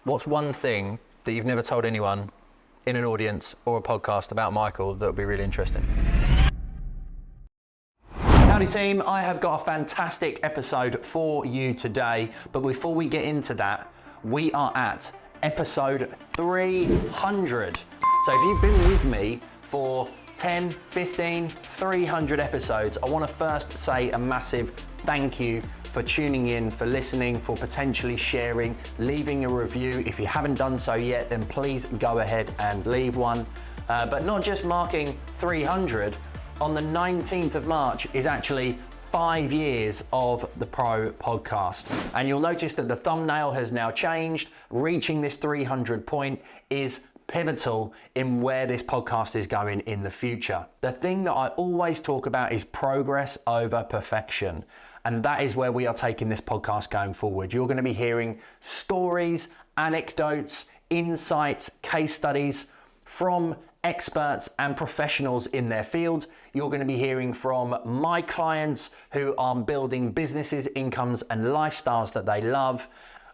What's one thing that you've never told anyone in an audience or a podcast about Michael that would be really interesting? Howdy team, I have got a fantastic episode for you today, but before we get into that, we are at episode 300. So if you've been with me for 10, 15, 300 episodes, I want to first say a massive thank you for tuning in, for listening, for potentially sharing, leaving a review. If you haven't done so yet, then please go ahead and leave one. But not just marking 300, on the 19th of March is actually 5 years of the Pro podcast. And you'll notice that the thumbnail has now changed. Reaching this 300 point is pivotal in where this podcast is going in the future. The thing that I always talk about is progress over perfection. And that is where we are taking this podcast going forward. You're going to be hearing stories, anecdotes, insights, case studies from experts and professionals in their field. You're going to be hearing from my clients who are building businesses, incomes, and lifestyles that they love.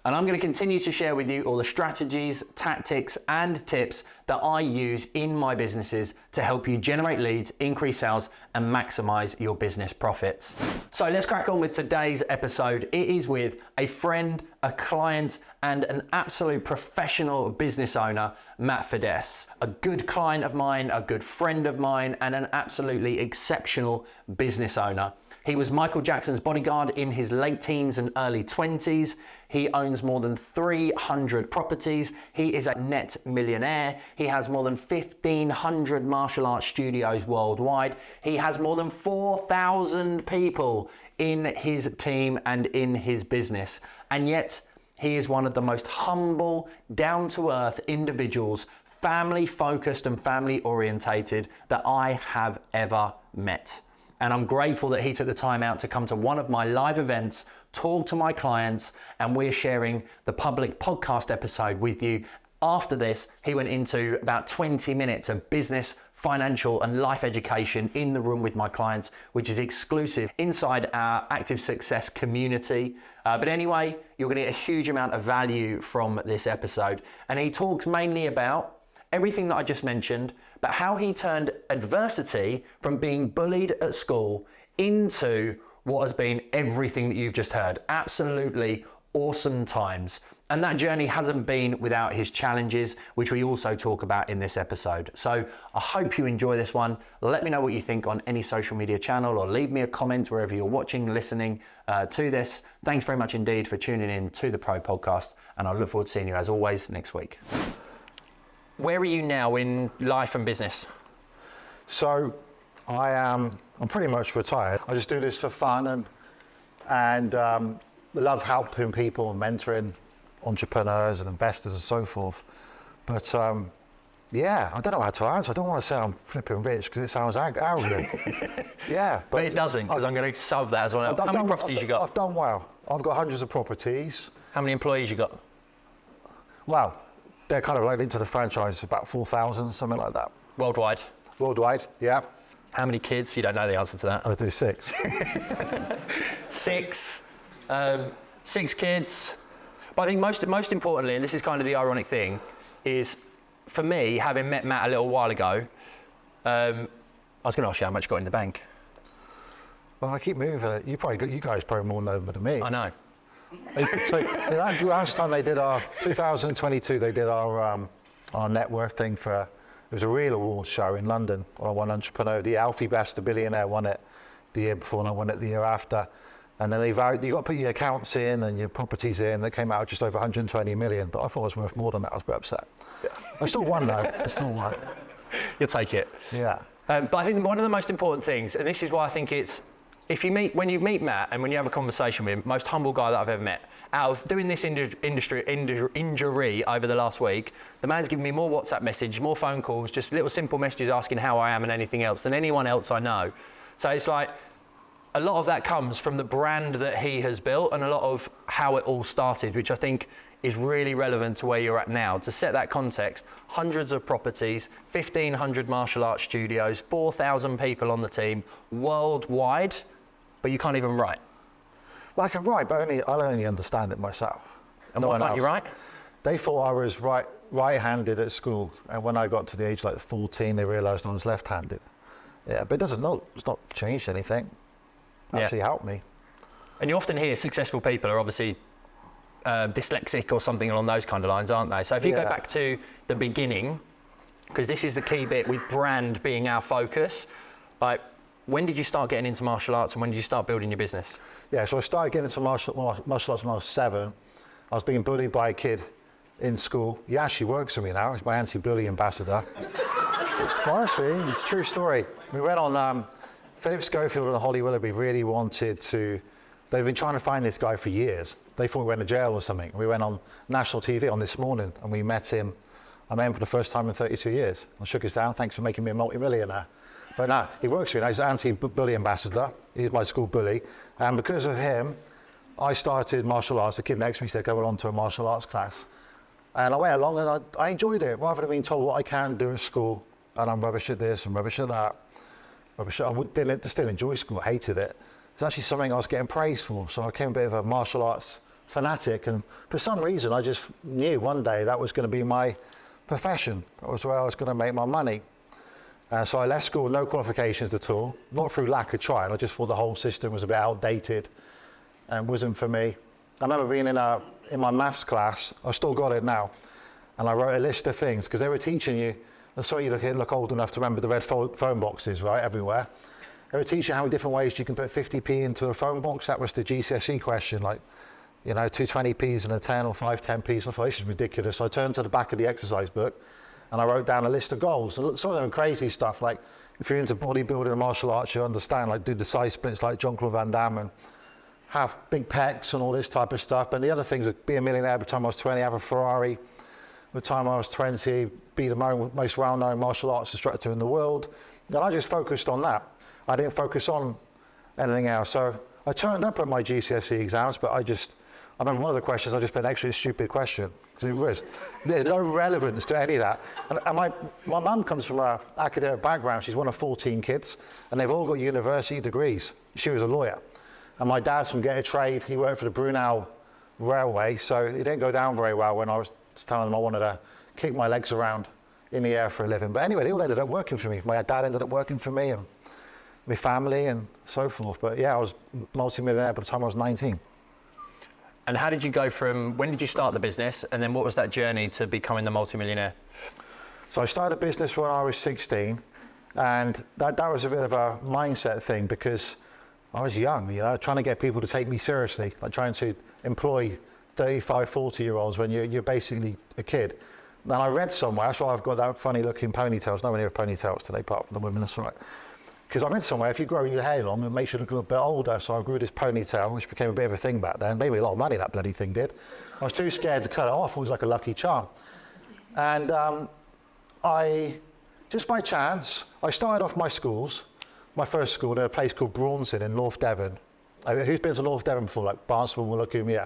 And I'm going to continue to share with you all the strategies, tactics, and tips that I use in my businesses to help you generate leads, increase sales, and maximize your business profits. So let's crack on with today's episode. It is with a friend, a client, and an absolute professional business owner, Matt Fiddes. A good client of mine, a good friend of mine, and an absolutely exceptional business owner. He was Michael Jackson's bodyguard in his late teens and early 20s. He owns more than 300 properties. He is a net millionaire. He has more than 1,500 martial arts studios worldwide. He has more than 4,000 people in his team and in his business. And yet, he is one of the most humble, down-to-earth individuals, family-focused and family-orientated that I have ever met. And I'm grateful that he took the time out to come to one of my live events, talk to my clients, and we're sharing the public podcast episode with you. After this, he went into about 20 minutes of business, financial, and life education in the room with my clients, which is exclusive inside our Active Success community. But anyway, you're going to get a huge amount of value from this episode. And he talks mainly about everything that I just mentioned, but how he turned adversity from being bullied at school into what has been everything that you've just heard. Absolutely awesome times. And that journey hasn't been without his challenges, which we also talk about in this episode. So I hope you enjoy this one. Let me know what you think on any social media channel, or leave me a comment wherever you're watching, listening to this. Thanks very much indeed for tuning in to the Pro Podcast, and I look forward to seeing you as always next week. Where are you now in life and business? So I'm pretty much retired. I just do this for fun and love helping people and mentoring entrepreneurs and investors and so forth. But yeah, I don't know how to answer. I don't want to say I'm flipping rich because it sounds arrogant. Yeah. But it doesn't, because I'm going to solve that as well. How many properties you got? I've done well. I've got hundreds of properties. How many employees you got? Well, they're kind of like into the franchise, about 4,000, something like that. Worldwide? Worldwide, yeah. How many kids? You don't know the answer to that. I do 6. 6. 6 kids. But I think most importantly, and this is kind of the ironic thing, is for me, having met Matt a little while ago, I was going to ask you how much you got in the bank. Well, I keep moving. You guys probably more know than me. I know. So last time they did our 2022, they did our net worth thing for. It was a real awards show in London. I won Entrepreneur. The Alfie Best, the billionaire, won it the year before, and I won it the year after. And then you got to put your accounts in and your properties in. They came out just over 120 million, but I thought it was worth more than that. I was a bit upset. Yeah. I still won though. I still won. You'll take it. Yeah. But I think one of the most important things, and this is why I think it's, when you meet Matt and when you have a conversation with him, most humble guy that I've ever met, out of doing this injury over the last week, the man's given me more WhatsApp messages, more phone calls, just little simple messages asking how I am and anything else than anyone else I know. So it's like, a lot of that comes from the brand that he has built and a lot of how it all started, which I think is really relevant to where you're at now. To set that context, hundreds of properties, 1,500 martial arts studios, 4,000 people on the team worldwide, but you can't even write. Well, I can write, but I'll only understand it myself. And why can't you write? they thought I was right-handed at school, and when I got to the age like 14, they realised I was left-handed. Yeah, but it's not changed anything. Actually helped me. And you often hear successful people are obviously dyslexic or something along those kind of lines, aren't they? So if you go back to the beginning, because this is the key bit with brand being our focus, like when did you start getting into martial arts and when did you start building your business? Yeah, so I started getting into martial arts when I was 7. I was being bullied by a kid in school. He actually works for me now. He's my anti-bully ambassador. Honestly, it's a true story. We went on, Philip Schofield and Holly Willoughby really wanted to, they've been trying to find this guy for years. They thought we went to jail or something. We went on national TV on This Morning and we met him. I met him for the first time in 32 years. I shook his hand, thanks for making me a multi-millionaire. But no, he works for me now. He's an anti-bully ambassador. He's my school bully. And because of him, I started martial arts. The kid next to me said, go along to a martial arts class. And I went along and I enjoyed it. Rather than being told what I can do at school, and I'm rubbish at this and rubbish at that, I still enjoy school, I hated it. It's actually something I was getting praised for. So I became a bit of a martial arts fanatic. And for some reason, I just knew one day that was going to be my profession. That was where I was going to make my money. So I left school with no qualifications at all, not through lack of trying. I just thought the whole system was a bit outdated and wasn't for me. I remember being in my maths class, I still got it now, and I wrote a list of things, because they were teaching you, so you look old enough to remember the red phone boxes, right, everywhere. They were teaching how many different ways you can put 50p into a phone box. That was the GCSE question, like, you know, 2 20p's and a 10 or 5 10p's. I thought, this is ridiculous. So I turned to the back of the exercise book, and I wrote down a list of goals. And some of them were crazy stuff, like if you're into bodybuilding and martial arts, you understand, like do the side splits like Jean-Claude Van Damme and have big pecs and all this type of stuff. And the other things would be a millionaire by the time I was 20, have a Ferrari. By the time I was 20, be the most well-known martial arts instructor in the world. And I just focused on that. I didn't focus on anything else. So I turned up at my GCSE exams, but I remember one of the questions, I just put an extra stupid question. Because there's no relevance to any of that. And my mum comes from an academic background. She's one of 14 kids, and they've all got university degrees. She was a lawyer. And my dad's from Get a Trade. He worked for the Brunel Railway, so it didn't go down very well when I was telling them I wanted to kick my legs around in the air for a living. But anyway, they all ended up working for me. My dad ended up working for me, and my family, and so forth. But yeah, I was multi-millionaire by the time I was 19. And how did you go from, when did you start the business, and then what was that journey to becoming the multi-millionaire? So I started a business when I was 16, and that was a bit of a mindset thing, because I was young, you know, trying to get people to take me seriously, like trying to employ 35, 40-year-olds when you're basically a kid. And I read somewhere, that's why I've got that funny looking ponytails. No one here have ponytails today, apart from the women, that's right. Because I read somewhere, if you grow your hair long, it makes you look a little bit older. So I grew this ponytail, which became a bit of a thing back then. Made me a lot of money, that bloody thing did. I was too scared to cut it off. It was like a lucky charm. And just by chance, I started off my schools. My first school at a place called Braunton in North Devon. Who's been to North Devon before? Like Barnstable, Wollacombe, yeah.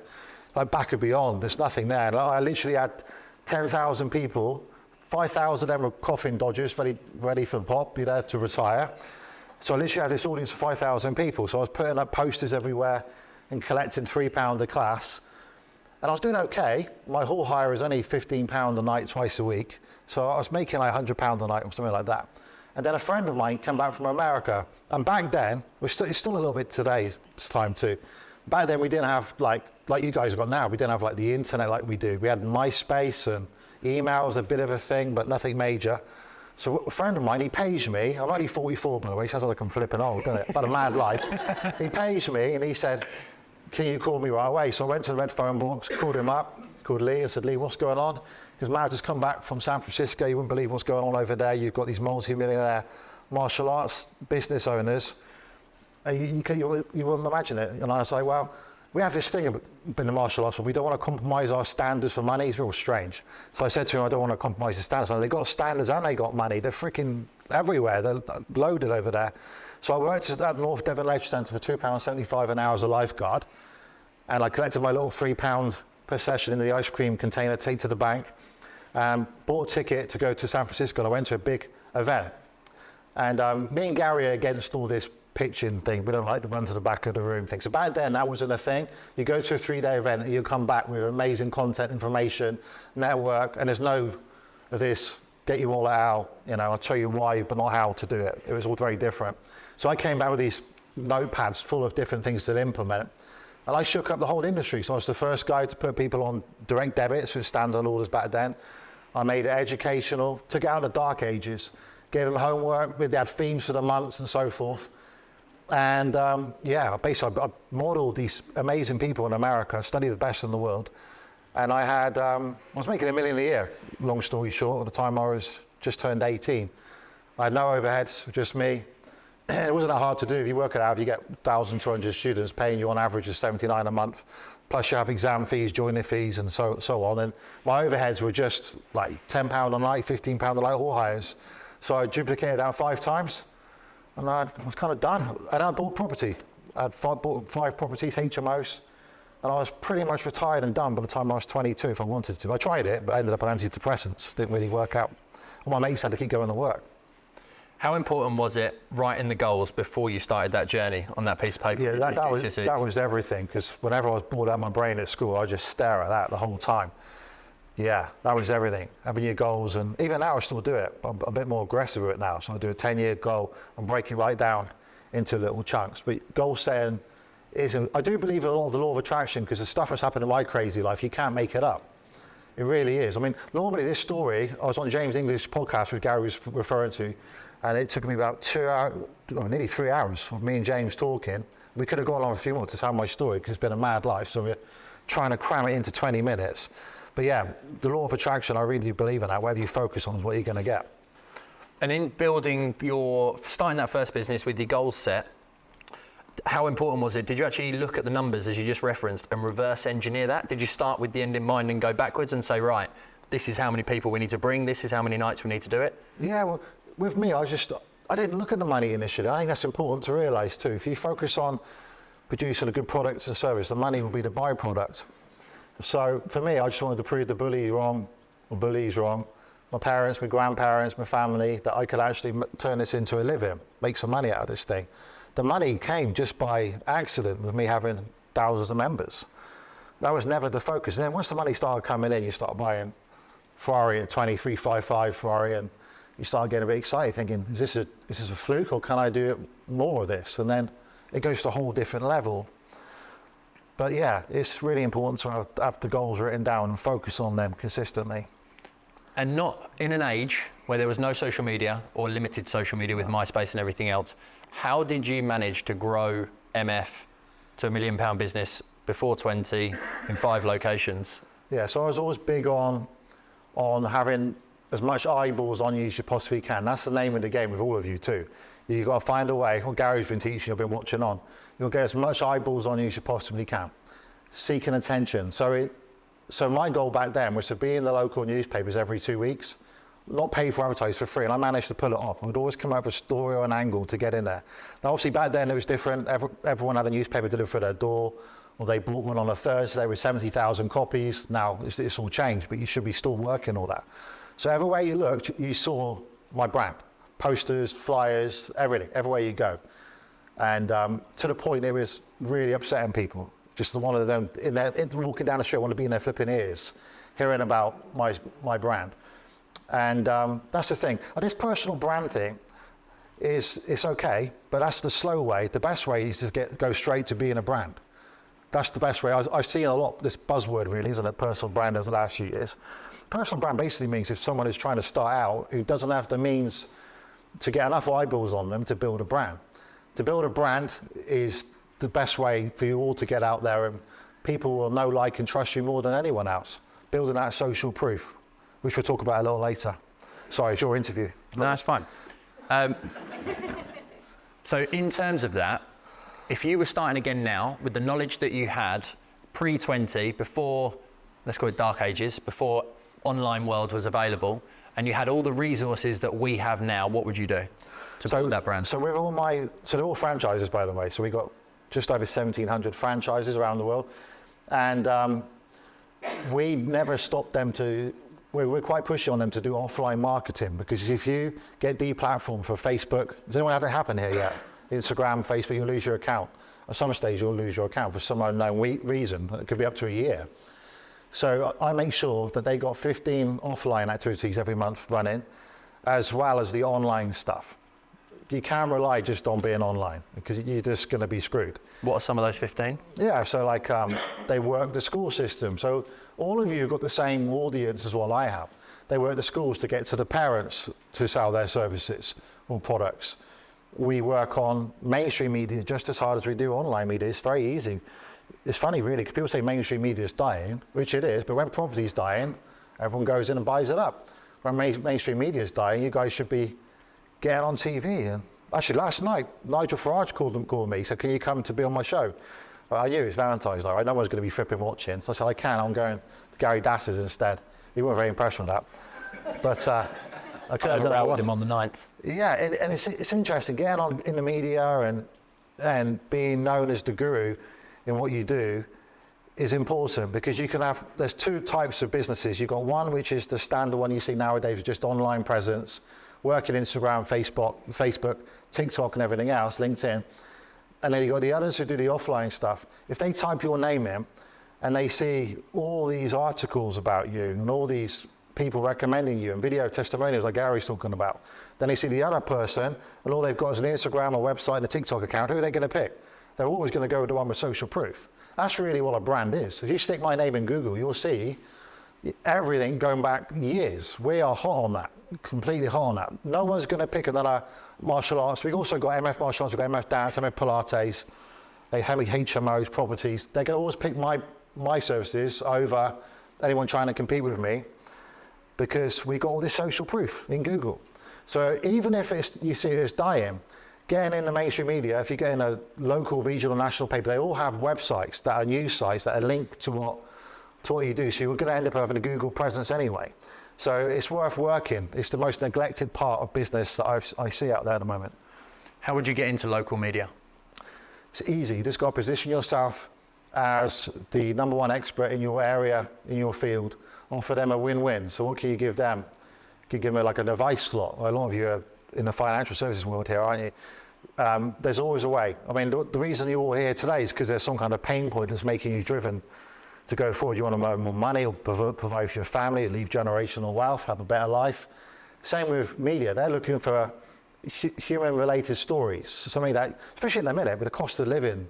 Like back and beyond, there's nothing there. And I literally had 10,000 people, 5,000 of them were coffin dodgers, ready for the pop, you know, to retire. So I literally had this audience of 5,000 people. So I was putting up posters everywhere and collecting £3 a class. And I was doing okay. My hall hire is only £15 a night, twice a week. So I was making like £100 a night or something like that. And then a friend of mine came back from America. And back then, it's still a little bit today's time too. Back then we didn't have like you guys have got now. We didn't have like the internet like we do. We had MySpace and email was a bit of a thing, but nothing major. So a friend of mine, he paged me. I'm only 44, by the way. Sounds like I'm flipping old, doesn't it? About a mad life. He paged me and he said, can you call me right away? So I went to the red phone box, called him up, called Lee. I said, Lee, what's going on? Because Matt just come back from San Francisco. You wouldn't believe what's going on over there. You've got these multi-millionaire martial arts business owners. You wouldn't imagine it. And I was like, well, we have this thing in the martial arts, but we don't want to compromise our standards for money. It's real strange. So I said to him, I don't want to compromise the standards. And they got standards and they got money. They're freaking everywhere. They're loaded over there. So I worked at the North Devon Leisure Centre for £2.75 an hour as a lifeguard. And I collected my little £3 per session in the ice cream container, take to the bank. Bought a ticket to go to San Francisco. And I went to a big event. And me and Gary are against all this pitching thing. We don't like to run to the back of the room thing. So back then, that wasn't a thing. You go to a 3-day event and you come back with amazing content, information, network, and there's no of this, get you all out, I'll tell you why, but not how to do it. It was all very different. So I came back with these notepads full of different things to implement. And I shook up the whole industry. So I was the first guy to put people on direct debits with standard orders back then. I made it educational, took it out of the dark ages, gave them homework, they had themes for the months and so forth. And basically I modeled these amazing people in America, studied the best in the world. And I was making $1 million a year, long story short. At the time I was just turned 18. I had no overheads, just me. It wasn't that hard to do. If you work it out, you get 1,200 students paying you on average of $79 a month. Plus you have exam fees, joining fees, and so on. And my overheads were just like £10 a night, £15 a night, all hires. So I duplicated that 5 times, and I was kind of done. And I bought property. I bought 5 properties, HMOs, and I was pretty much retired and done by the time I was 22 if I wanted to. I tried it, but I ended up on antidepressants. Didn't really work out. All my mates had to keep going to work. How important was it writing the goals before you started that journey on that piece of paper? Yeah, that was everything, because whenever I was bored out of my brain at school, I'd just stare at that the whole time. Yeah, that was everything. Having your goals, and even now I still do it, but I'm a bit more aggressive with it now. So I do a 10-year goal and break it right down into little chunks. But goal setting I do believe in the law of attraction, because the stuff that's happened in my crazy life, you can't make it up. It really is. I mean, normally this story, I was on James English podcast, which Gary was referring to, and it took me about 2 hours, nearly 3 hours of me and James talking. We could have gone on a few more to tell my story, because it's been a mad life, so we're trying to cram it into 20 minutes. But yeah, the law of attraction, I really believe in that. Whatever you focus on is what you're going to get. And in starting that first business with your goals set, how important was it? Did you actually look at the numbers, as you just referenced, and reverse engineer that? Did you start with the end in mind and go backwards and say, right, this is how many people we need to bring, this is how many nights we need to do it? Yeah, well, with me, I didn't look at the money initially. I think that's important to realise too. If you focus on producing a good product or service, the money will be the byproduct. So for me, I just wanted to prove the bullies wrong, my parents, my grandparents, my family, that I could actually turn this into a living, make some money out of this thing. The money came just by accident with me having thousands of members. That was never the focus. And then once the money started coming in, you start buying Ferrari and 2355 Ferrari, and you start getting a bit excited, thinking, is this a fluke, or can I do more of this? And then it goes to a whole different level. But yeah, it's really important to have the goals written down and focus on them consistently. And not in an age where there was no social media or limited social media with MySpace and everything else. How did you manage to grow MF to £1 million business before 20 in 5 locations? Yeah, so I was always big on having as much eyeballs on you as you possibly can. That's the name of the game with all of you too. You've got to find a way. What Gary's been teaching, I've been watching on. You'll get as much eyeballs on you as you possibly can. Seeking attention. So my goal back then was to be in the local newspapers every 2 weeks, not pay for advertise for free, and I managed to pull it off. I would always come up with a story or an angle to get in there. Now obviously back then it was different. Everyone had a newspaper delivered for their door, or they bought one on a Thursday with 70,000 copies. Now it's all changed, but you should be still working all that. So everywhere you looked, you saw my brand. Posters, flyers, everything, everywhere you go. And to the point it was really upsetting people. Just one of them walking down the street, want to be in their flipping ears, hearing about my brand. And that's the thing. And this personal brand thing it's okay, but that's the slow way. The best way is to go straight to being a brand. That's the best way. I've seen a lot, this buzzword really, isn't it, personal brand, over the last few years. Personal brand basically means if someone is trying to start out who doesn't have the means to get enough eyeballs on them to build a brand. To build a brand is the best way for you all to get out there, and people will know, like, and trust you more than anyone else. Building that social proof, which we'll talk about a little later. Sorry, it's your interview. No, that's fine. So in terms of that, if you were starting again now with the knowledge that you had pre-20, before, let's call it dark ages, before online world was available, and you had all the resources that we have now, what would you do to build that brand? So with they're all franchises, by the way. So we got just over 1,700 franchises around the world, and we never stopped them we're quite pushy on them to do offline marketing, because if you get deplatformed for Facebook, has anyone had it happen here yet? Instagram, Facebook, you'll lose your account. At some stage, you'll lose your account for some unknown reason. It could be up to a year. So I make sure that they got 15 offline activities every month running, as well as the online stuff. You can't rely just on being online because you're just going to be screwed. What are some of those 15? Yeah, so like they work the school system. So all of you have got the same audience as what I have. They work the schools to get to the parents to sell their services or products. We work on mainstream media just as hard as we do online media. It's very easy. It's funny really, because people say mainstream media is dying, which it is, but when property is dying, everyone goes in and buys it up. When mainstream media is dying, you guys should be getting on TV. And actually last night, Nigel Farage called me, said, can you come to be on my show? I knew it's Valentine's Day, right? No one's going to be flipping watching. So I said, I can, I'm going to Gary Dass's instead. He wasn't very impressed with that. But I don't know him on the 9th. Yeah, and it's interesting, getting on in the media and being known as the guru in what you do is important, because you can have, there's two types of businesses. You've got one which is the standard one you see nowadays, just online presence, working Instagram, Facebook, TikTok and everything else, LinkedIn. And then you've got the others who do the offline stuff. If they type your name in and they see all these articles about you and all these people recommending you and video testimonials like Gary's talking about, then they see the other person and all they've got is an Instagram, a website and a TikTok account. Who are they going to pick? They're always going to go with the one with social proof. That's really what a brand is. If you stick my name in Google, you'll see everything going back years. We are hot on that, completely hot on that. No one's going to pick another martial arts. We've also got MF martial arts, we've got MF dance, MF Pilates, they have HMOs, properties. They're going to always pick my services over anyone trying to compete with me, because we got all this social proof in Google. So even if you see it's dying, getting in the mainstream media, if you get in a local, regional, national paper, they all have websites that are news sites that are linked to what you do. So you're going to end up having a Google presence anyway. So it's worth working. It's the most neglected part of business that I see out there at the moment. How would you get into local media? It's easy. You just got to position yourself as the number one expert in your area, in your field. Offer them a win-win. So what can you give them? You can give them like an advice slot. A lot of you are in the financial services world here, aren't you? There's always a way. I mean, the reason you're all here today is because there's some kind of pain point that's making you driven to go forward. You want to earn more money, or provide for your family, leave generational wealth, have a better life. Same with media. They're looking for human-related stories, something that, especially in the minute, with the cost of living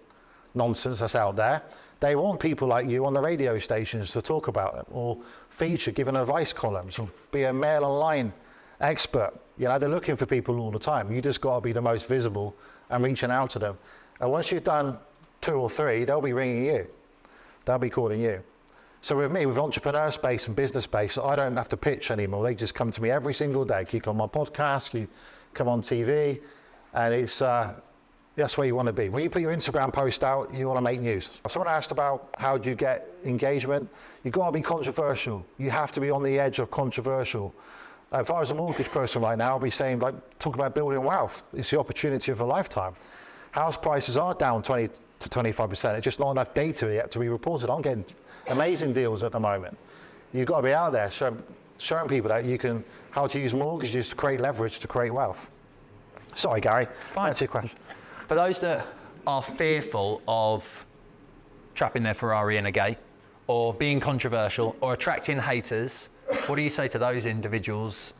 nonsense that's out there, they want people like you on the radio stations to talk about it, or feature, giving advice columns, or be a mail online expert. You know, they're looking for people all the time. You just got to be the most visible and reaching out to them. And once you've done 2 or 3, they'll be ringing you. They'll be calling you. So with me, with entrepreneur space and business space, I don't have to pitch anymore. They just come to me every single day. You come on my podcast, you come on TV, and it's that's where you want to be. When you put your Instagram post out, you want to make news. Someone asked about how do you get engagement. You've got to be controversial. You have to be on the edge of controversial. If I was a mortgage person right now, I'd be saying, like, talk about building wealth. It's the opportunity of a lifetime. House prices are down 20 to 25%. It's just not enough data yet to be reported. I'm getting amazing deals at the moment. You've got to be out there showing people that you can, how to use mortgages to create leverage to create wealth. Sorry, Gary. Fine. That's your question. For those that are fearful of trapping their Ferrari in a gate, or being controversial, or attracting haters, what do you say to those individuals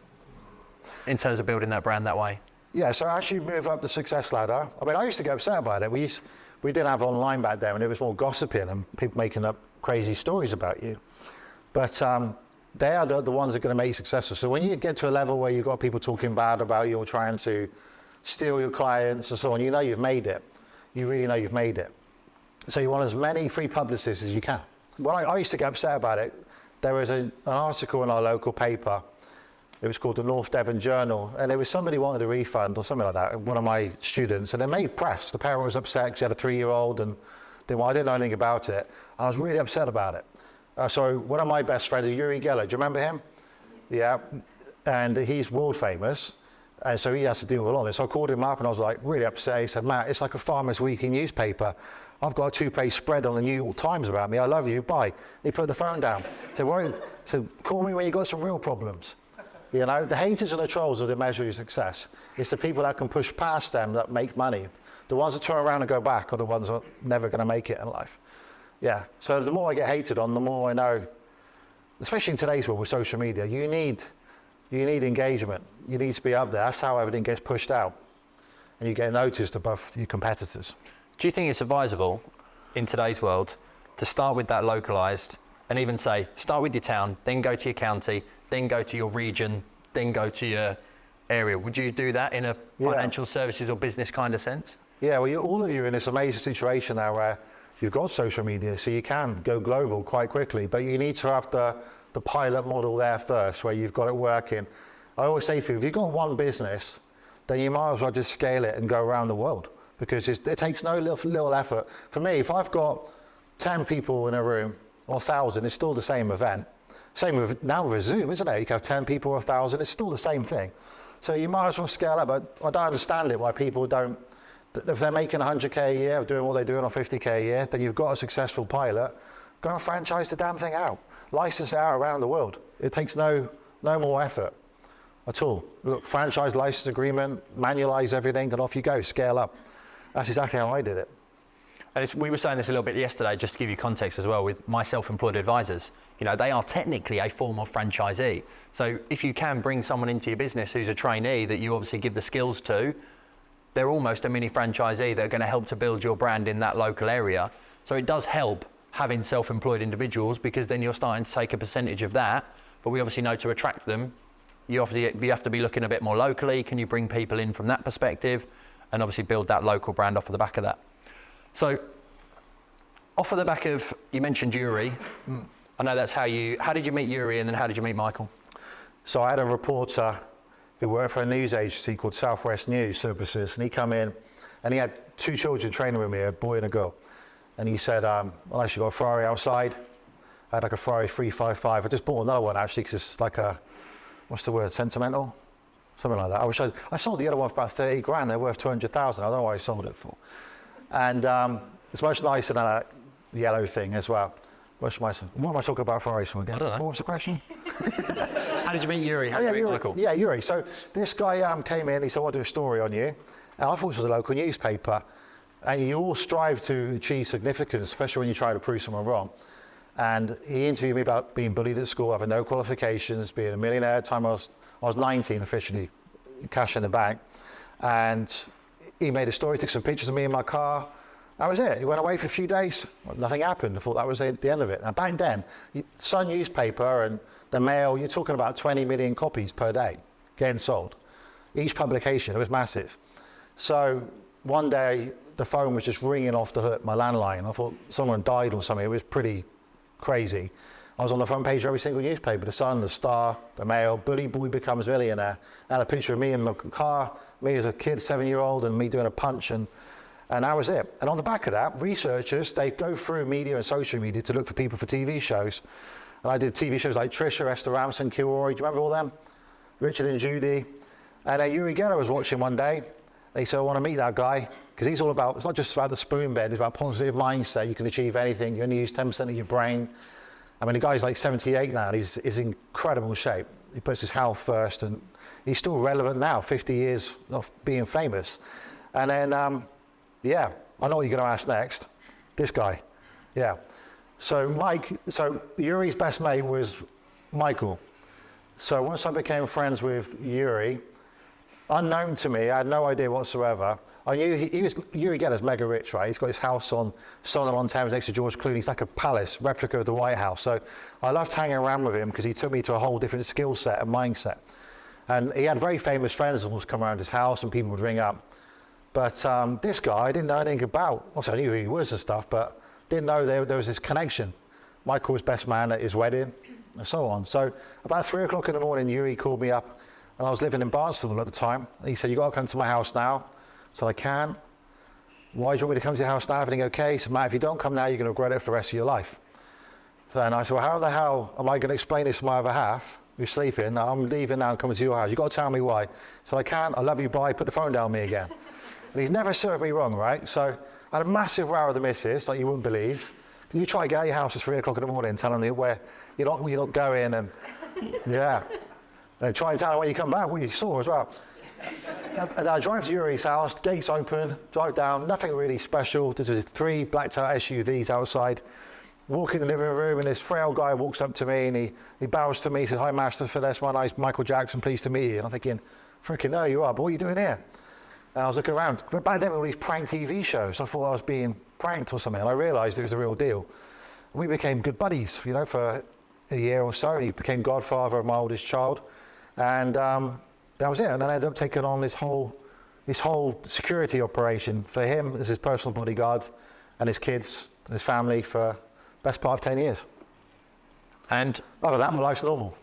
in terms of building that brand that way? Yeah, so as you move up the success ladder, I mean, I used to get upset about it. We didn't have online back then, and it was more gossiping and people making up crazy stories about you. But they are the ones that are going to make you successful. So when you get to a level where you've got people talking bad about you or trying to steal your clients and so on, you know you've made it. You really know you've made it. So you want as many free publicists as you can. When I used to get upset about it, there was an article in our local paper. It was called the North Devon Journal, and it was somebody wanted a refund or something like that, one of my students, and it made press. The parent was upset because he had a 3-year-old, and I didn't know anything about it. I was really upset about it. So one of my best friends is Uri Geller. Do you remember him? Yeah, and he's world famous, and so he has to deal with all this. So I called him up, and I was like really upset. He said, Matt, it's like a Farmers Weekly newspaper. I've got a 2-page spread on the New York Times about me. I love you, bye. He put the phone down. So call me when you've got some real problems. You know, the haters and the trolls are the measure of your success. It's the people that can push past them that make money. The ones that turn around and go back are the ones that are never going to make it in life. Yeah, so the more I get hated on, the more I know, especially in today's world with social media, you need engagement. You need to be up there. That's how everything gets pushed out. And you get noticed above your competitors. Do you think it's advisable in today's world to start with that localized and even say, start with your town, then go to your county, then go to your region, then go to your area? Would you do that in a financial services or business kind of sense? Yeah, well, all of you are in this amazing situation now where you've got social media, so you can go global quite quickly, but you need to have the pilot model there first, where you've got it working. I always say to people, if you've got one business, then you might as well just scale it and go around the world, because it takes no little effort. For me, if I've got 10 people in a room, or 1,000, it's still the same event. Same with now with Zoom, isn't it? You can have 10 people or 1,000, it's still the same thing. So you might as well scale up, but I don't understand it, why people don't. If they're making 100K a year, doing what they're doing, or 50K a year, then you've got a successful pilot, go and franchise the damn thing out. License it out around the world. It takes no more effort at all. Look, franchise license agreement, manualize everything, and off you go, scale up. That's exactly how I did it. And we were saying this a little bit yesterday, just to give you context as well, with my self-employed advisors. You know, they are technically a form of franchisee. So if you can bring someone into your business who's a trainee that you obviously give the skills to, they're almost a mini franchisee that are going to help to build your brand in that local area. So it does help having self-employed individuals, because then you're starting to take a percentage of that. But we obviously know to attract them, you have to be looking a bit more locally. Can you bring people in from that perspective, and obviously build that local brand off of the back of that? So off of the back of, you mentioned Yuri. I know that's how did you meet Yuri, and then how did you meet Michael? So I had a reporter who worked for a news agency called Southwest News Services, and he come in, and he had 2 children training with me, a boy and a girl. And he said, well, I actually got a Ferrari outside. I had like a Ferrari 355. I just bought another one actually, because it's like a, what's the word, sentimental? Something like that. I sold the other one for about 30 grand. They're worth 200,000. I don't know what I sold it for. And it's much nicer than a yellow thing as well. Much nicer. What am I talking about Ferraris from again? I don't know. What was the question? How did you meet Yuri? How did you meet Michael? Yeah, Yuri. So this guy came in, he said, I want to do a story on you. And I thought it was a local newspaper. And you all strive to achieve significance, especially when you try to prove someone wrong. And he interviewed me about being bullied at school, having no qualifications, being a millionaire. At the time I was 19 officially, cash in the bank. And he made a story, took some pictures of me in my car. That was it. He went away for a few days. Nothing happened. I thought that was the end of it. Now back then, Sun newspaper and the Mail, you're talking about 20 million copies per day getting sold. Each publication, it was massive. So one day, the phone was just ringing off the hook, my landline. I thought someone died or something. It was pretty crazy. I was on the front page of every single newspaper, the Sun, the Star, the Mail, Bully Boy becomes millionaire. And a picture of me in my car, me as a kid, 7-year-old, and me doing a punch, and that was it. And on the back of that, researchers, they go through media and social media to look for people for TV shows. And I did TV shows like Trisha, Esther Ramson, Kilroy, do you remember all them? Richard and Judy. And Uri Geller was watching one day, and he said, I want to meet that guy, because he's all about, it's not just about the spoon bed, it's about positive mindset. You can achieve anything, you only use 10% of your brain. I mean, the guy's like 78 now, and he's in incredible shape. He puts his health first, and he's still relevant now, 50 years of being famous. And then, yeah, I know what you're going to ask next. This guy, yeah. So Yuri's best mate was Michael. So once I became friends with Yuri, unknown to me, I had no idea whatsoever. I knew he was, Yuri Geller's mega rich, right? He's got his house on Solomon-on-Thames next to George Clooney. It's like a palace, replica of the White House. So I loved hanging around with him because he took me to a whole different skill set and mindset. And he had very famous friends who would come around his house and people would ring up. But this guy, I didn't know anything about. Also, I knew who he was and stuff, but didn't know there was this connection. Michael was best man at his wedding and so on. So about 3 o'clock in the morning, Yuri called me up, and I was living in Barnstable at the time. And he said, you got to come to my house now. So I can. Why do you want me to come to your house now? Everything okay? He said, Matt, if you don't come now, you're going to regret it for the rest of your life. So, and I said, well, how the hell am I going to explain this to my other half who's sleeping? I'm leaving now and coming to your house. You've got to tell me why. So I can't. I love you, bye. Put the phone down on me again. And he's never served me wrong, right? So I had a massive row with the missus, like you wouldn't believe. You try to get out of your house at 3 o'clock in the morning and tell them where you're not going, and yeah. And try and tell them when you come back what you saw as well. And I drive to Yuri's house, gates open, drive down, nothing really special. There's 3 blacked out SUVs outside. Walk in the living room, and this frail guy walks up to me, and he bows to me, he says, "Hi, Master Fiddes, my name's Michael Jackson, pleased to meet you." And I'm thinking, freaking no, you are, but what are you doing here? And I was looking around. But back then, all these prank TV shows, I thought I was being pranked or something, and I realised it was the real deal. And we became good buddies, you know, for a year or so, and he became godfather of my oldest child. And that was it. And then I ended up taking on this whole security operation for him as his personal bodyguard and his kids and his family for best part of 10 years. And other than that, my life's normal.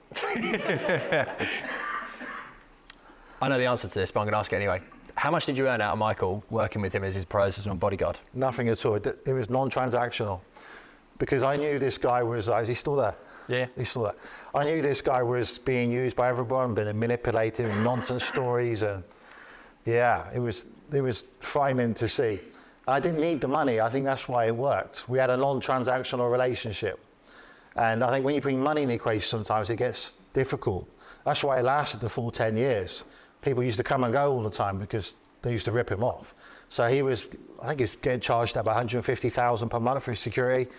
I know the answer to this, but I'm going to ask it anyway. How much did you earn out of Michael working with him as his personal bodyguard? Nothing at all. It was non-transactional. Because I knew this guy was, is he still there? Yeah. He's still there. I knew this guy was being used by everyone, being manipulated with nonsense stories, and yeah, it was frightening to see. I didn't need the money. I think that's why it worked. We had a non-transactional relationship. And I think when you bring money in the equation, sometimes it gets difficult. That's why it lasted the full 10 years. People used to come and go all the time because they used to rip him off. So I think he was getting charged about $150,000 per month for his security.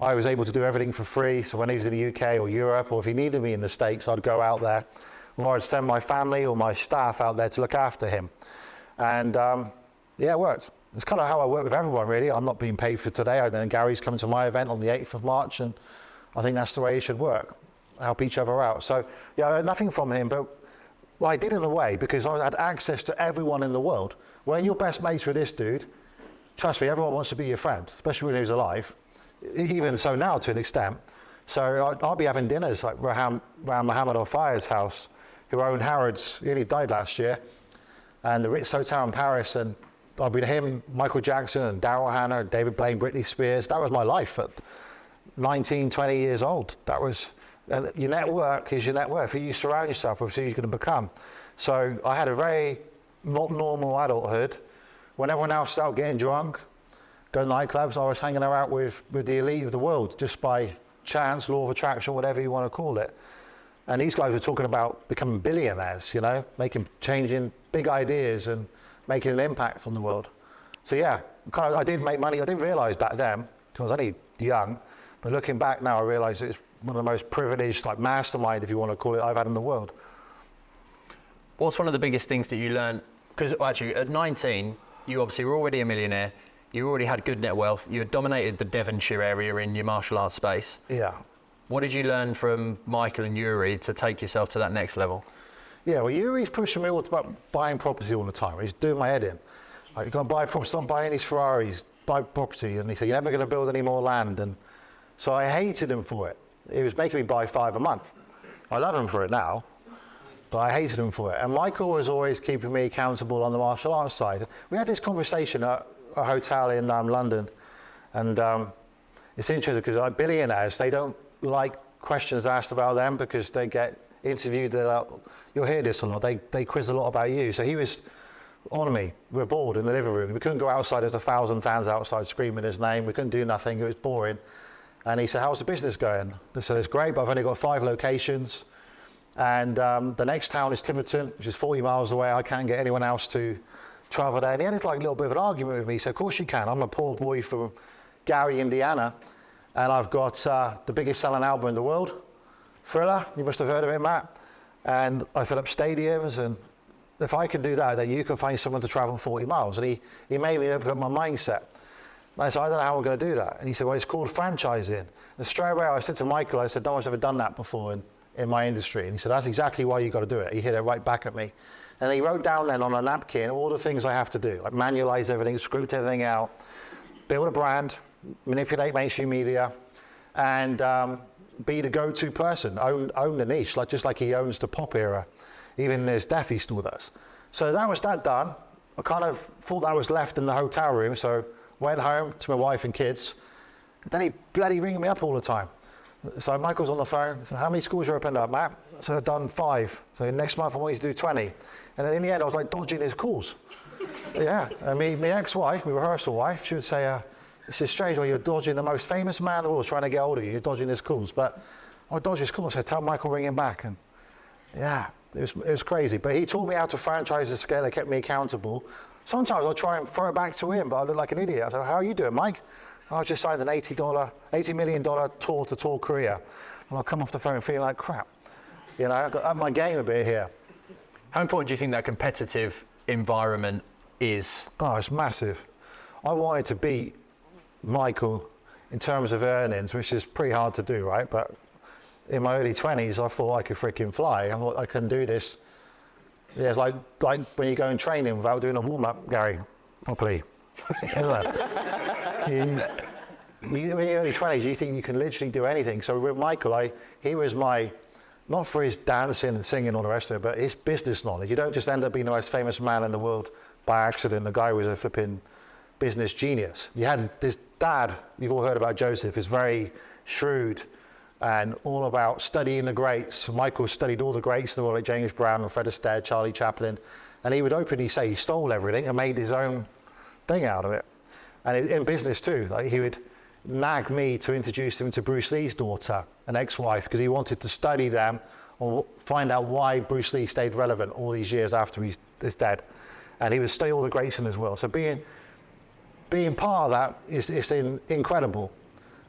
I was able to do everything for free. So when he was in the UK or Europe, or if he needed me in the States, I'd go out there, or I'd send my family or my staff out there to look after him. And yeah, it worked. It's kind of how I work with everyone, really. I'm not being paid for today. And then Gary's coming to my event on the 8th of March, and I think that's the way it should work. Help each other out. So yeah, I heard nothing from him, but well, I did in a way because I had access to everyone in the world. When you're best mates with this dude, trust me, everyone wants to be your friend, especially when he was alive. Even so now, to an extent. So I'll be having dinners like around Mohammed Al-Fayed's house, who owned Harrods. He only died last year, and the Ritz Hotel in Paris. And I'll be to him, Michael Jackson, and Daryl Hannah, David Blaine, Britney Spears. That was my life at 19, 20 years old. That was. And your network is your net worth. Who you surround yourself with, who you're going to become. So I had a very not normal adulthood. When everyone else was out getting drunk, going to nightclubs, I was hanging out with the elite of the world, just by chance, law of attraction, whatever you want to call it. And these guys were talking about becoming billionaires, you know, changing big ideas and making an impact on the world. So yeah, I did make money. I didn't realise back then, because I was only young, but looking back now, I realise it's one of the most privileged, like mastermind, if you want to call it, I've had in the world. What's one of the biggest things that you learned? Because actually, at 19, you obviously were already a millionaire. You already had good net wealth. You had dominated the Devonshire area in your martial arts space. Yeah. What did you learn from Michael and Yuri to take yourself to that next level? Yeah, well, Yuri's pushing me about buying property all the time. He's doing my head in. Like, you're going to buy property, stop buying these Ferraris, buy property. And he said, you're never going to build any more land. And so I hated him for it. He was making me buy 5 a month. I love him for it now, but I hated him for it. And Michael was always keeping me accountable on the martial arts side. We had this conversation at a hotel in London, and it's interesting because billionaires, they don't like questions asked about them because they get interviewed. You'll hear this a lot. They quiz a lot about you. So he was on me. We were bored in the living room. We couldn't go outside. There's 1,000 fans outside screaming his name. We couldn't do nothing. It was boring. And he said, how's the business going? I said, it's great, but I've only got 5 locations. And the next town is Tiverton, which is 40 miles away. I can't get anyone else to travel there. And he had this like little bit of an argument with me. He said, of course you can. I'm a poor boy from Gary, Indiana. And I've got the biggest selling album in the world, Thriller. You must have heard of it, Matt. And I fill up stadiums. And if I can do that, then you can find someone to travel 40 miles. And he made me open up my mindset. And I said, I don't know how we're going to do that. And he said, well, it's called franchising. And straight away I said to Michael, I said, no one's ever done that before in my industry. And he said, that's exactly why you got to do it. He hit it right back at me. And he wrote down then on a napkin all the things I have to do, like manualize everything, script everything out, build a brand, manipulate mainstream media, and be the go-to person, own the niche, just like he owns the pop era. Even his death, he still does. So that was that done. I kind of thought that was left in the hotel room, so went home to my wife and kids. Then he bloody ringing me up all the time. So Michael's on the phone. So how many schools are opened up, Matt? So I've done 5. So next month I want you to do 20. And then in the end I was like dodging his calls. Yeah, and my ex-wife, my rehearsal wife, she would say, this is strange, you're dodging the most famous man in the world trying to get hold of you. You're dodging his calls. But I dodged his calls. I said, tell Michael ring him back. And yeah, It was crazy. But he taught me how to franchise the scale. It kept me accountable. Sometimes I'll try and throw it back to him, but I look like an idiot. I said, how are you doing, Mike? I just signed an $80 million tour to tour Korea. And I'll come off the phone feeling like crap. You know, I've got up my game a bit here. How important do you think that competitive environment is? Oh, it's massive. I wanted to beat Michael in terms of earnings, which is pretty hard to do, right? But in my early 20s, I thought I could freaking fly. I thought I can do this. Yeah, it's like when you go in training without doing a warm-up, Gary, properly. Isn't it? In your early 20s, you think you can literally do anything. So with Michael, he was my, not for his dancing and singing and all the rest of it, but his business knowledge. You don't just end up being the most famous man in the world by accident. The guy was a flipping business genius. You had this dad, you've all heard about Joseph, is very shrewd and all about studying the greats. Michael studied all the greats in the world, like James Brown and Fred Astaire, Charlie Chaplin, and he would openly say he stole everything and made his own thing out of it. And in business too, like he would nag me to introduce him to Bruce Lee's daughter, an ex-wife, because he wanted to study them or find out why Bruce Lee stayed relevant all these years after he's dead. And he would study all the greats in his world. So being part of that is incredible.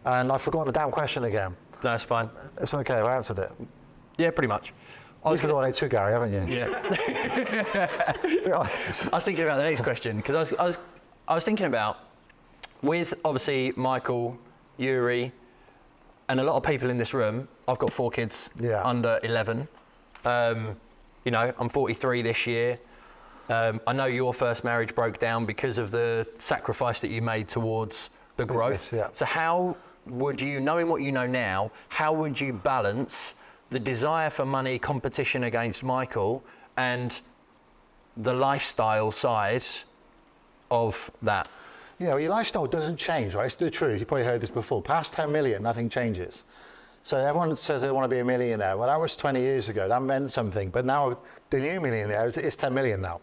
And I've forgotten the damn question again. No, it's fine. It's okay, I answered it. Yeah, pretty much. You've forgotten it too, Gary, haven't you? Yeah. I was thinking about the next question, because I was thinking about, with obviously Michael, Yuri, and a lot of people in this room, I've got 4 kids under 11. You know, I'm 43 this year. I know your first marriage broke down because of the sacrifice that you made towards the growth. Yeah. So how would you, knowing what you know now, how would you balance the desire for money, competition against Michael, and the lifestyle side of that? Yeah, well, your lifestyle doesn't change, right? It's the truth. You probably heard this before. Past 10 million, nothing changes. So everyone says they want to be a millionaire. Well, that was 20 years ago. That meant something. But now the new millionaire is 10 million now.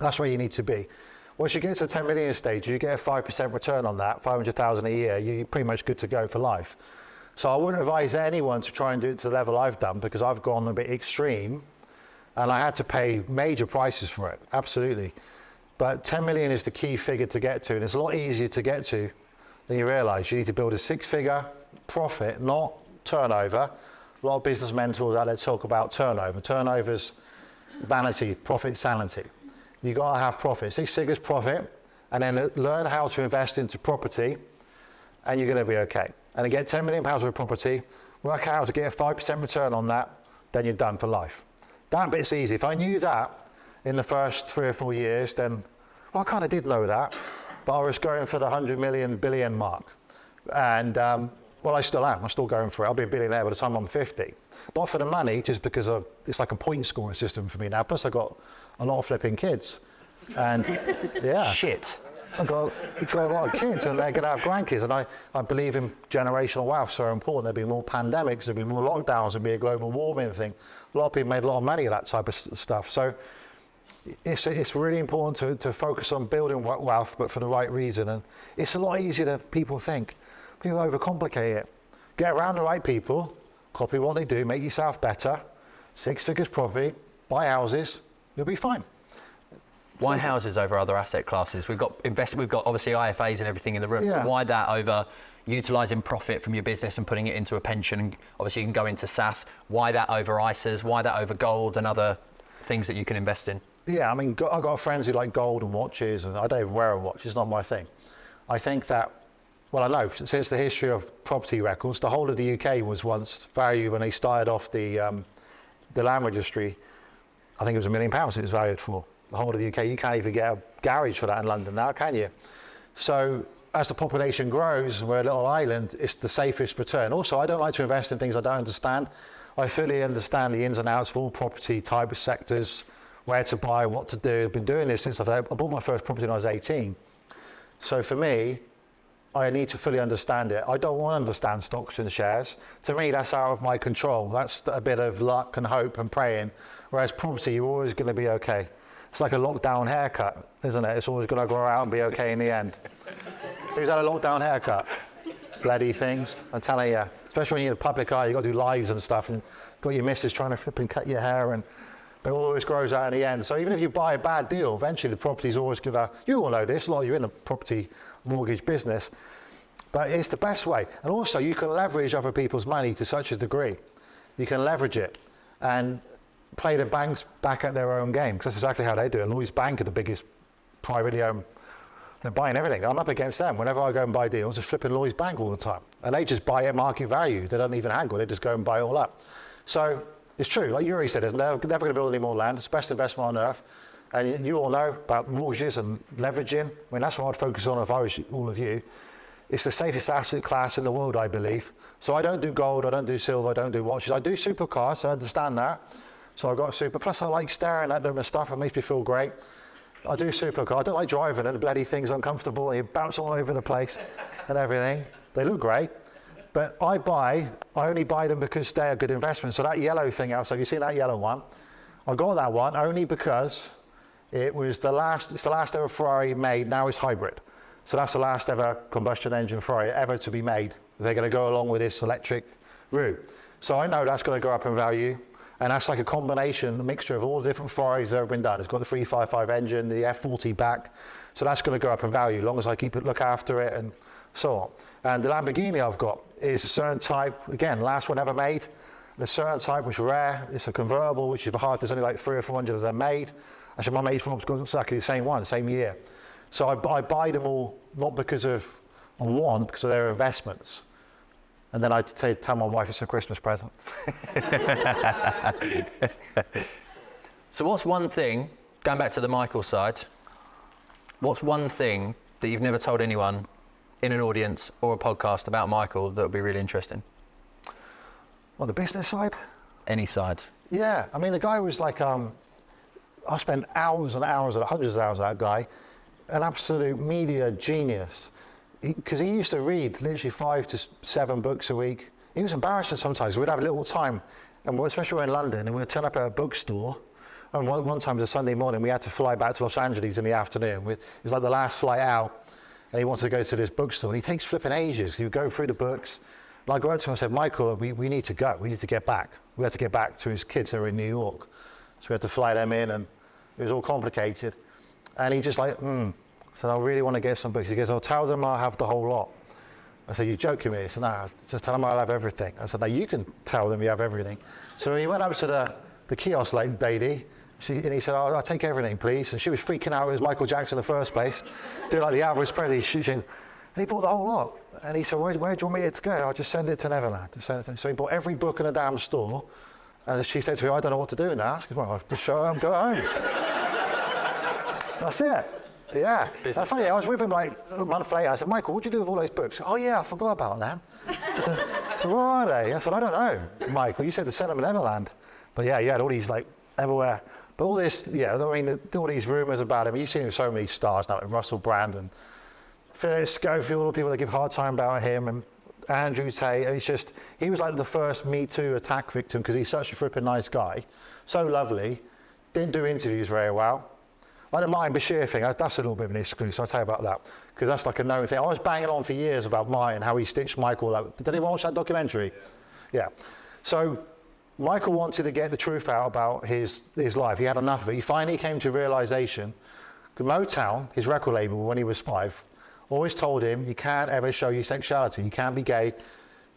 That's where you need to be. Once you get to the 10 million stage, you get a 5% return on that, 500,000 a year, you're pretty much good to go for life. So I wouldn't advise anyone to try and do it to the level I've done, because I've gone a bit extreme and I had to pay major prices for it, absolutely. But 10 million is the key figure to get to, and it's a lot easier to get to than you realize. You need to build a 6-figure profit, not turnover. A lot of business mentors out there talk about turnover. Turnover's vanity, profit sanity. You got to have profit, 6 figures profit, and then learn how to invest into property, and you're going to be okay. And then get 10 million pounds of property, work out how to get a 5% return on that, then you're done for life. That bit's easy. If I knew that in the first 3 or 4 years, then, well, I kind of did know that, but I was going for the 100 million, billion mark. And, well, I still am. I'm still going for it. I'll be a billionaire by the time I'm 50. Not for the money, just because it's like a point scoring system for me now. Plus, I've got a lot of flipping kids. And, yeah. Shit. I've got a lot of kids, and they're going to have grandkids. And I believe in generational wealth, so important. There'll be more pandemics, there'll be more lockdowns, there'll be a global warming thing. A lot of people made a lot of money of that type of stuff. So it's really important to focus on building wealth, but for the right reason. And it's a lot easier than people think. People overcomplicate it. Get around the right people, copy what they do, make yourself better, 6 figures profit, buy houses, you'll be fine. Why houses over other asset classes? We've got obviously IFAs and everything in the room. Yeah. So why that over utilising profit from your business and putting it into a pension? And obviously you can go into SaaS. Why that over ISAs? Why that over gold and other things that you can invest in? Yeah, I mean, I've got friends who like gold and watches, and I don't even wear a watch. It's not my thing. I think that, well, I know since the history of property records, the whole of the UK was once valued when they started off the land registry. I think it was £1 million it was valued for. The whole of the UK, you can't even get a garage for that in London now, can you? So as the population grows, we're a little island, it's the safest return. Also, I don't like to invest in things I don't understand. I fully understand the ins and outs of all property type of sectors, where to buy, what to do. I've been doing this since I bought my first property when I was 18. So for me, I need to fully understand it. I don't want to understand stocks and shares. To me, that's out of my control. That's a bit of luck and hope and praying. Whereas property, you're always going to be okay. It's like a lockdown haircut, isn't it? It's always going to grow out and be okay in the end. Who's had a lockdown haircut? Bloody things, I'm telling you. Especially when you're in the public eye, you've got to do lives and stuff, and got your missus trying to flip and cut your hair, and It always grows out in the end. So even if you buy a bad deal, eventually the property's always going to, you all know this, a lot of you in the property mortgage business, but it's the best way. And also you can leverage other people's money to such a degree. You can leverage it and play the banks back at their own game, because that's exactly how they do it. Lloyds Bank are the biggest privately owned. They're buying everything. I'm up against them. Whenever I go and buy deals, it's flipping Lloyds Bank all the time. And they just buy at market value. They don't even haggle. They just go and buy it all up. So it's true. Like Yuri said, they're never going to build any more land. It's the best investment on earth. And you all know about mortgages and leveraging. I mean, that's what I'd focus on if I was all of you. It's the safest asset class in the world, I believe. So I don't do gold. I don't do silver. I don't do watches. I do supercars. I understand that. So I've got a super. Plus, I like staring at them and stuff. It makes me feel great. I do supercar. I don't like driving and the bloody thing's uncomfortable and you bounce all over the place and everything. They look great. But I only buy them because they're a good investment. So that yellow thing outside, have you seen that yellow one? I got that one only because it's the last ever Ferrari made, now it's hybrid. So that's the last ever combustion engine Ferrari ever to be made. They're going to go along with this electric route. So I know that's going to go up in value. And that's like a combination, a mixture of all the different Ferraris that have ever been done. It's got the 355 engine, the F40 back. So that's going to go up in value, as long as I look after it and so on. And the Lamborghini I've got is a certain type, again, last one ever made. The certain type, which is rare. It's a convertible, which is hard. There's only like 300 or 400 of them made. Actually, my mate from got exactly the same one, same year. So I buy them all, not because of I want, because of their investments. And then I'd tell my wife it's a Christmas present. So what's one thing, going back to the Michael side, what's one thing that you've never told anyone in an audience or a podcast about Michael that would be really interesting? On the business side? Any side. Yeah, I mean, the guy was like, I spent hours and hours and hundreds of hours with that guy, an absolute media genius. Because he used to read literally 5 to 7 books a week. He was embarrassing sometimes. We'd have a little time, and especially we're in London, and we'd turn up at a bookstore. And one time it was a Sunday morning, we had to fly back to Los Angeles in the afternoon. It was like the last flight out, and he wanted to go to this bookstore. And he takes flipping ages. He would go through the books. And I go up to him and said, Michael, we need to go. We need to get back. We had to get back to his kids that were in New York. So we had to fly them in, and it was all complicated. And he just like, So I really want to get some books. He goes, I'll tell them I'll have the whole lot. I said, you're joking me? He said, no, just tell them I'll have everything. I said, no, you can tell them you have everything. So he went up to the kiosk lady, and he said, I'll take everything, please. And she was freaking out. It was Michael Jackson in the first place, doing like the Elvis Presley. And he bought the whole lot. And he said, where do you want me to go? I'll just send it to Neverland. So he bought every book in the damn store. And she said to me, I don't know what to do now. She goes, well, I'll just show him, go home. That's it. Yeah, that's funny. I was with him like a month later. I said, Michael, what'd you do with all those books? Oh yeah, I forgot about them. So where are they? I said, I don't know, Michael. You said to send them to Neverland. But yeah, you had all these like everywhere. But all this, yeah, I mean, all these rumours about him. You've seen him with so many stars now, like Russell Brand and Phyllis Schofield, all the people that give a hard time about him, and Andrew Tate. It's just, he was like the first Me Too attack victim because he's such a flipping nice guy, so lovely. Didn't do interviews very well. I don't mind Bashir thing, that's a little bit of an excuse, I'll tell you about that, because that's like a known thing. I was banging on for years about Mine, how he stitched Michael up. Did anyone watch that documentary? Yeah. So Michael wanted to get the truth out about his life. He had enough of it. He finally came to a realization. Motown, his record label, when he was 5, always told him, you can't ever show your sexuality. You can't be gay, you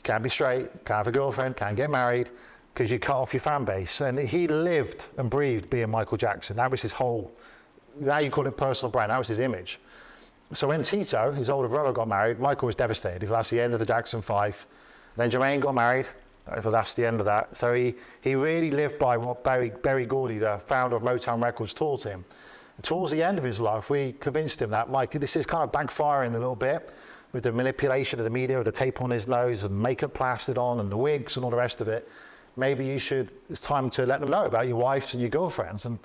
can't be straight, can't have a girlfriend, can't get married, because you cut off your fan base. And he lived and breathed being Michael Jackson. That was his whole, now you call it personal brand, that was his image. So when Tito, his older brother, got married, Michael was devastated. That's the end of the Jackson 5. Then Jermaine got married, so that's the end of that. So he really lived by what Berry Gordy, the founder of Motown Records, taught him. And towards the end of his life, we convinced him that, Mike, this is kind of backfiring a little bit with the manipulation of the media, with the tape on his nose and makeup plastered on and the wigs and all the rest of it. Maybe it's time to let them know about your wives and your girlfriends. And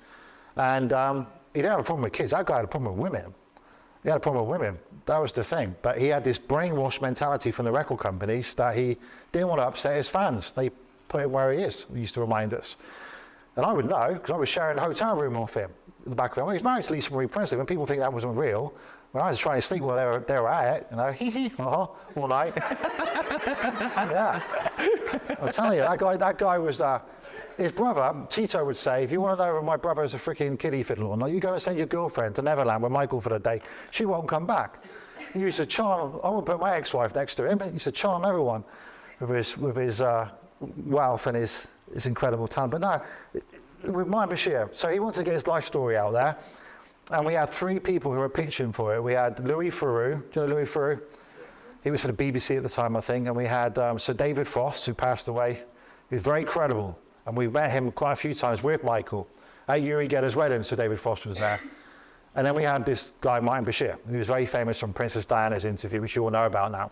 he didn't have a problem with kids. That guy had a problem with women. He had a problem with women. That was the thing. But he had this brainwashed mentality from the record companies that he didn't want to upset his fans. They put him where he is, he used to remind us. And I would know, because I was sharing a hotel room off him, in the back of him. Well, he's married to Lisa Marie Presley. When people think that wasn't real, when I was trying to sleep while they were at it, all night. Yeah. I'm telling you, that guy was his brother, Tito, would say, if you want to know if my brother is a freaking kiddie fiddler or not, you go and send your girlfriend to Neverland with Michael for the day. She won't come back. He used to charm, I wouldn't put my ex-wife next to him, but he used to charm everyone with his wealth and his incredible talent. But no, with Mike Bashir, so he wanted to get his life story out there. And we had 3 people who were pitching for it. We had Louis Theroux. Do you know Louis Theroux? He was for the BBC at the time, I think. And we had Sir David Frost, who passed away. He was very credible. And we met him quite a few times with Michael. At Uri Geller's wedding, Sir David Frost was there. And then we had this guy, Martin Bashir, who was very famous from Princess Diana's interview, which you all know about now.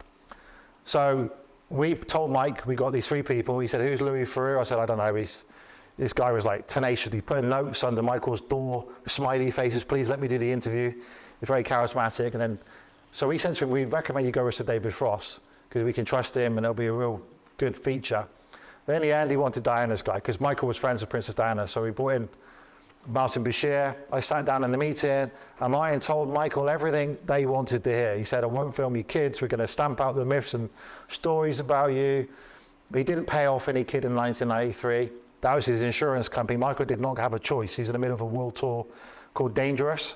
So we told Mike, we got these 3 people. He said, who's Louis Theroux? I said, I don't know. This guy was like tenacious. He put notes under Michael's door, smiley faces, please let me do the interview. He's very charismatic. And then, so we said to him, we recommend you go with Sir David Frost because we can trust him and it'll be a real good feature. But in the end, he wanted Diana's guy because Michael was friends with Princess Diana. So we brought in Martin Bashir. I sat down in the meeting and Martin told Michael everything they wanted to hear. He said, I won't film your kids. We're going to stamp out the myths and stories about you. He didn't pay off any kid in 1993. That was his insurance company. Michael did not have a choice. He's in the middle of a world tour called Dangerous.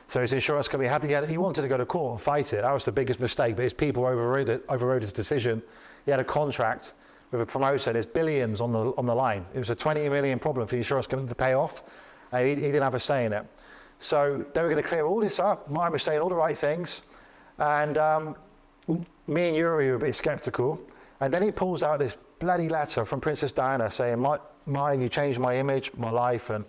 So his insurance company he wanted to go to court and fight it. That was the biggest mistake, but his people overrode his decision. He had a contract with a promoter. There's billions on the line. It was a 20 million problem for the insurance company to pay off, and he didn't have a say in it. So they were going to clear all this up. Martin was saying all the right things, and me and Yuri were a bit skeptical. And then he pulls out this bloody letter from Princess Diana saying, Martin, you changed my image, my life, and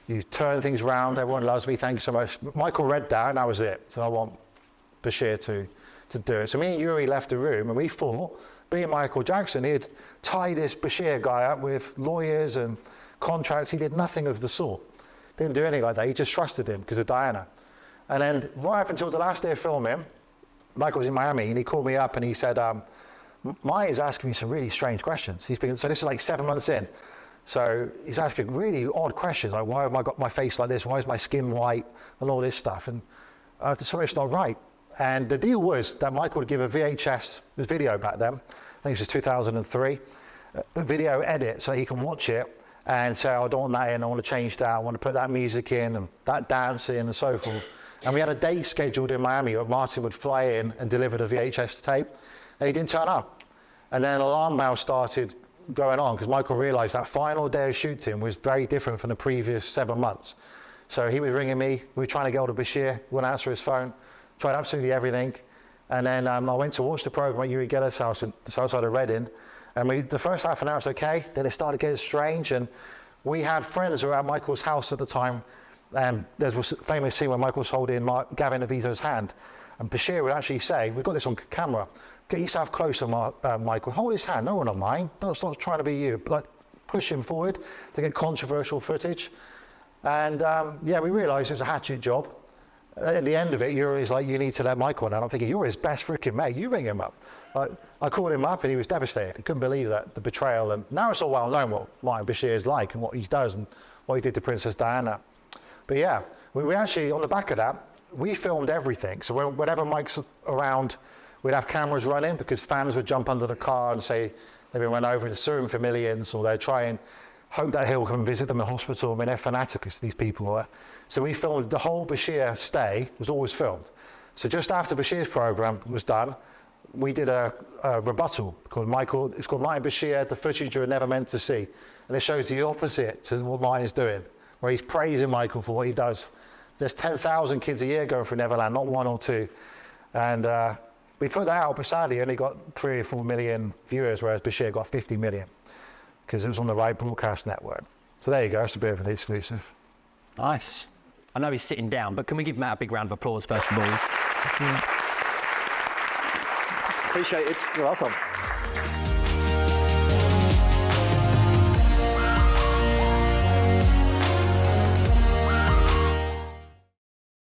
you turned things around. Everyone loves me. Thank you so much. Michael read that, and that was it. So I want Bashir to do it. So me and Yuri left the room, and we thought, being Michael Jackson, he'd tie this Bashir guy up with lawyers and contracts. He did nothing of the sort. Didn't do anything like that. He just trusted him because of Diana. And then right up until the last day of filming, Michael was in Miami, and he called me up, and he said, Martin's asking me some really strange questions. So this is like 7 months in. So he's asking really odd questions, like why have I got my face like this? Why is my skin white? And all this stuff. And something's not right. And the deal was that Michael would give a VHS video back then, I think it was 2003, a video edit so he can watch it and say, I don't want that in, I want to change that, I want to put that music in and that dance in and so forth. And we had a date scheduled in Miami where Martin would fly in and deliver the VHS tape. And he didn't turn up. And then an alarm bell started going on because Michael realized that final day of shooting was very different from the previous 7 months. So he was ringing me. We were trying to get hold of Bashir. Wouldn't answer his phone. Tried absolutely everything. And then I went to watch the program at Uri Geller's house outside of Reading. And the first half an hour was okay. Then it started getting strange. And we had friends who were at Michael's house at the time. There was a famous scene where Michael's holding Gavin DeVito's hand. And Bashir would actually say, we've got this on camera, get yourself closer, Michael. Hold his hand. No one on mine. Don't stop trying to be you. Like, push him forward to get controversial footage. And we realised it was a hatchet job. At the end of it, Yuri's like, you need to let Michael know. And I'm thinking, you're his best freaking mate. You ring him up. I called him up and he was devastated. He couldn't believe that, the betrayal. And now it's all well known what Martin Bashir is like and what he does and what he did to Princess Diana. But yeah, we actually, on the back of that, we filmed everything. So whenever Mike's around, we'd have cameras running because fans would jump under the car and say they've been run over and sue him for millions, or they'd try and hope that he'll come visit them in hospital. I mean, they're fanatics, these people were. So we filmed the whole Bashir stay was always filmed. So just after Bashir's program was done, we did a rebuttal called it's called Martin Bashir, the footage you're never meant to see. And it shows the opposite to what Martin's doing, where he's praising Michael for what he does. There's 10,000 kids a year going through Neverland, not 1 or 2. And we put that out, but sadly only got 3 or 4 million viewers, whereas Bashir got 50 million because it was on the right broadcast network. So there you go, it's a bit of an exclusive. Nice. I know he's sitting down, but can we give Matt a big round of applause first of all? Appreciate it. You're welcome.